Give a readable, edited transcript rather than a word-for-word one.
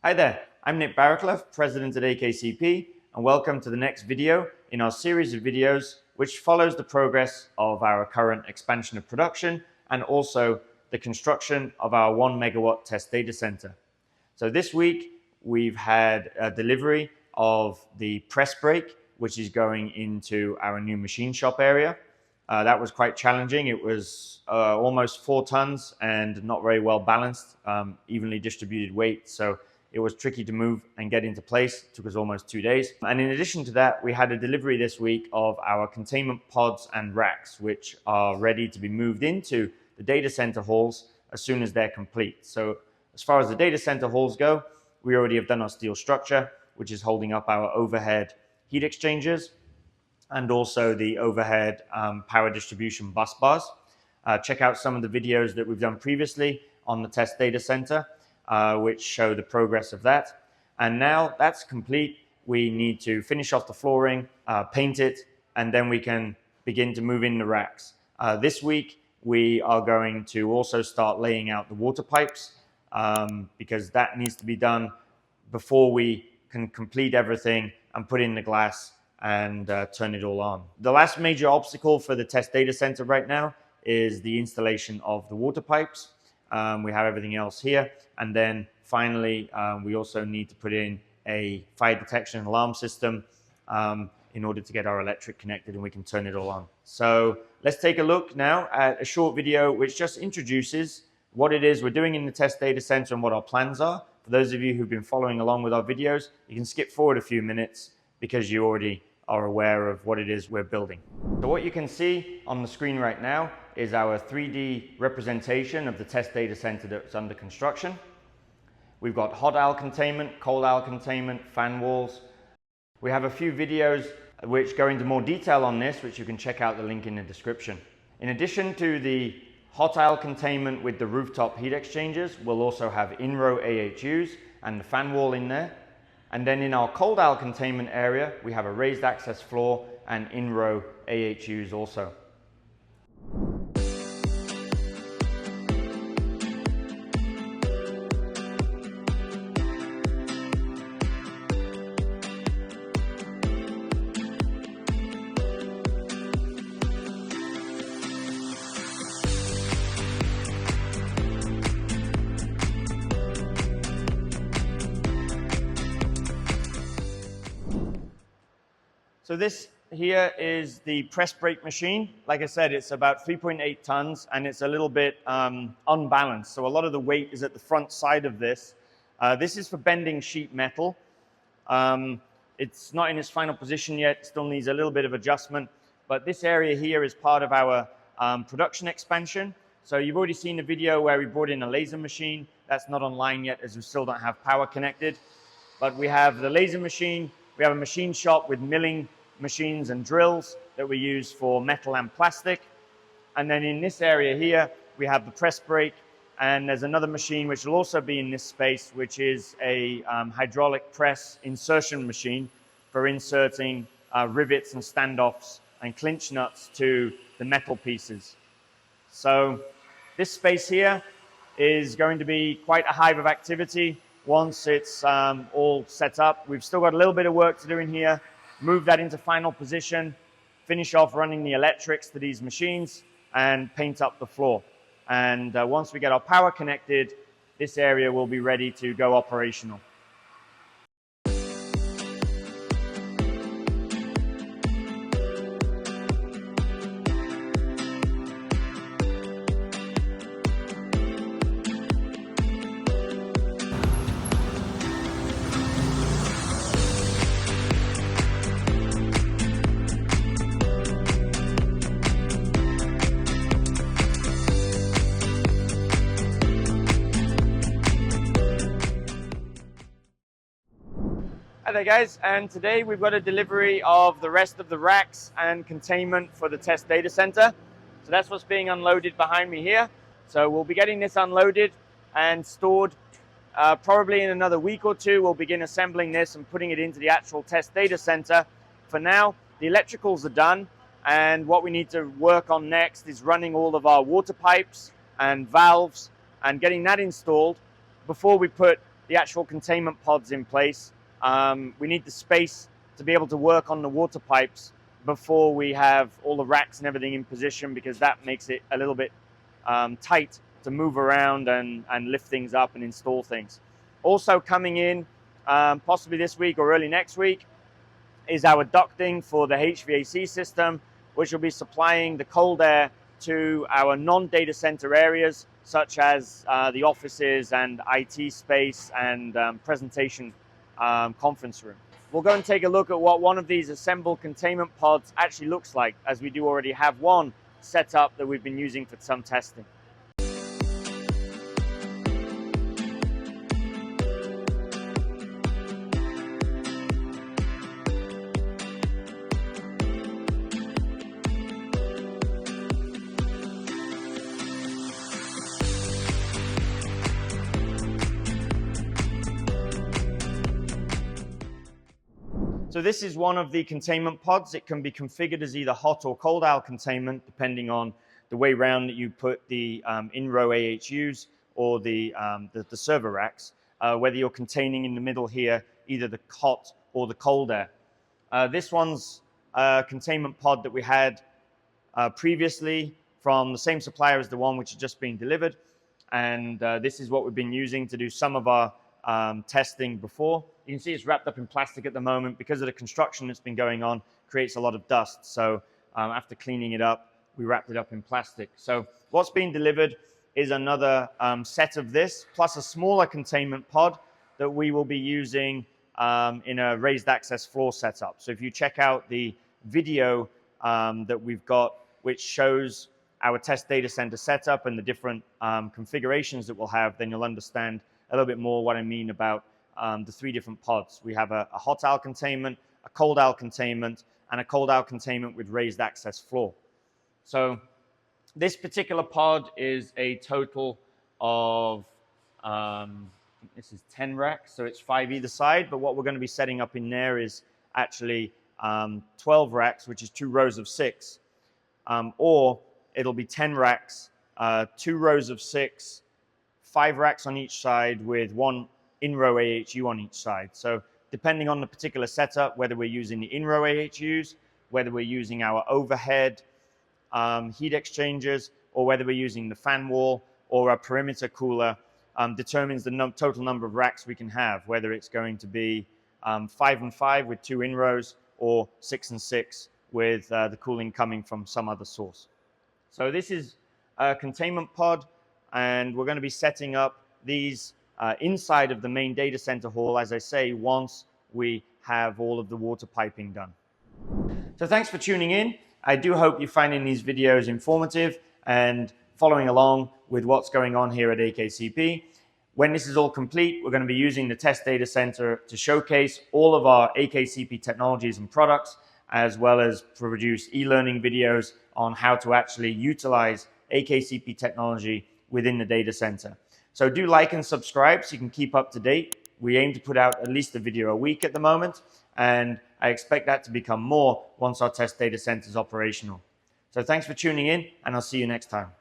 Hi there, I'm Nick Barraclough, President at AKCP, and welcome to the next video in our series of videos which follows the progress of our current expansion of production and also the construction of our 1 megawatt test data center. So this week we've had a delivery of the press brake, which is going into our new machine shop area. That was quite challenging. It was almost 4 tons and not very well balanced, evenly distributed weight. So it was tricky to move and get into place. It took us almost 2 days. And in addition to that, we had a delivery this week of our containment pods and racks, which are ready to be moved into the data center halls as soon as they're complete. So as far as the data center halls go, we already have done our steel structure, which is holding up our overhead heat exchangers and also the overhead power distribution bus bars. Check out some of the videos that we've done previously on the test data center, which show the progress of that. And now that's complete, we need to finish off the flooring, paint it, and then we can begin to move in the racks. This week, we are going to also start laying out the water pipes because that needs to be done before we can complete everything and put in the glass and turn it all on. The last major obstacle for the test data center right now is the installation of the water pipes. We have everything else here. And then finally, we also need to put in a fire detection and alarm system in order to get our electric connected and we can turn it all on. So let's take a look now at a short video which just introduces what it is we're doing in the test data center and what our plans are. For those of you who've been following along with our videos, you can skip forward a few minutes because you already are aware of what it is we're building. So what you can see on the screen right now is our 3D representation of the test data center that's under construction. We've got hot aisle containment, cold aisle containment, fan walls. We have a few videos which go into more detail on this, which you can check out the link in the description. In addition to the hot aisle containment with the rooftop heat exchangers, we'll also have in-row AHUs and the fan wall in there. And then in our cold aisle containment area, we have a raised access floor and in-row AHUs also. So this here is the press brake machine. Like I said, it's about 3.8 tons and it's a little bit unbalanced. So a lot of the weight is at the front side of this. This is for bending sheet metal. It's not in its final position yet, still needs a little bit of adjustment. But this area here is part of our production expansion. So you've already seen a video where we brought in a laser machine. That's not online yet as we still don't have power connected. But we have the laser machine. We have a machine shop with milling machines and drills that we use for metal and plastic. And then in this area here, we have the press brake, and there's another machine which will also be in this space, which is a hydraulic press insertion machine for inserting rivets and standoffs and clinch nuts to the metal pieces. So this space here is going to be quite a hive of activity once it's all set up. We've still got a little bit of work to do in here. Move that into final position, finish off running the electrics to these machines, and paint up the floor. And once we get our power connected, this area will be ready to go operational. Hi there guys, and today we've got a delivery of the rest of the racks and containment for the test data center. So that's what's being unloaded behind me here. So we'll be getting this unloaded and stored. Probably in another week or two, we'll begin assembling this and putting it into the actual test data center. For now, the electricals are done, and what we need to work on next is running all of our water pipes and valves and getting that installed before we put the actual containment pods in place. We need the space to be able to work on the water pipes before we have all the racks and everything in position, because that makes it a little bit tight to move around and lift things up and install things. Also coming in possibly this week or early next week is our ducting for the HVAC system, which will be supplying the cold air to our non-data center areas, such as the offices and IT space and presentation conference room. We'll go and take a look at what one of these assembled containment pods actually looks like, as we do already have one set up that we've been using for some testing. So this is one of the containment pods. It can be configured as either hot or cold aisle containment, depending on the way round that you put the in-row AHUs or the server racks, whether you're containing in the middle here, either the hot or the cold air. This one's a containment pod that we had previously from the same supplier as the one which has just been delivered. And this is what we've been using to do some of our testing before. You can see it's wrapped up in plastic at the moment because of the construction that's been going on, creates a lot of dust. So after cleaning it up, we wrapped it up in plastic. So what's been delivered is another set of this, plus a smaller containment pod that we will be using in a raised access floor setup. So if you check out the video that we've got, which shows our test data center setup and the different configurations that we'll have, then you'll understand a little bit more what I mean about the three different pods. We have a hot aisle containment, a cold aisle containment, and a cold aisle containment with raised access floor. So this particular pod is a total of, this is 10 racks, so it's 5 either side, but what we're going to be setting up in there is actually 12 racks, which is 2 rows of 6, or it'll be 10 racks, 2 rows of 6, 5 racks on each side with 1 in-row AHU on each side. So depending on the particular setup, whether we're using the in-row AHUs, whether we're using our overhead heat exchangers, or whether we're using the fan wall or a perimeter cooler, determines the total number of racks we can have, whether it's going to be 5 and 5 with 2 in-rows, or 6 and 6 with the cooling coming from some other source. So this is a containment pod, and we're going to be setting up these inside of the main data center hall, as I say, once we have all of the water piping done. So thanks for tuning in. I do hope you're finding these videos informative and following along with what's going on here at AKCP. When this is all complete, we're going to be using the test data center to showcase all of our AKCP technologies and products, as well as produce e-learning videos on how to actually utilize AKCP technology within the data center. So do like and subscribe so you can keep up to date. We aim to put out at least a video a week at the moment, and I expect that to become more once our test data center is operational. So thanks for tuning in, and I'll see you next time.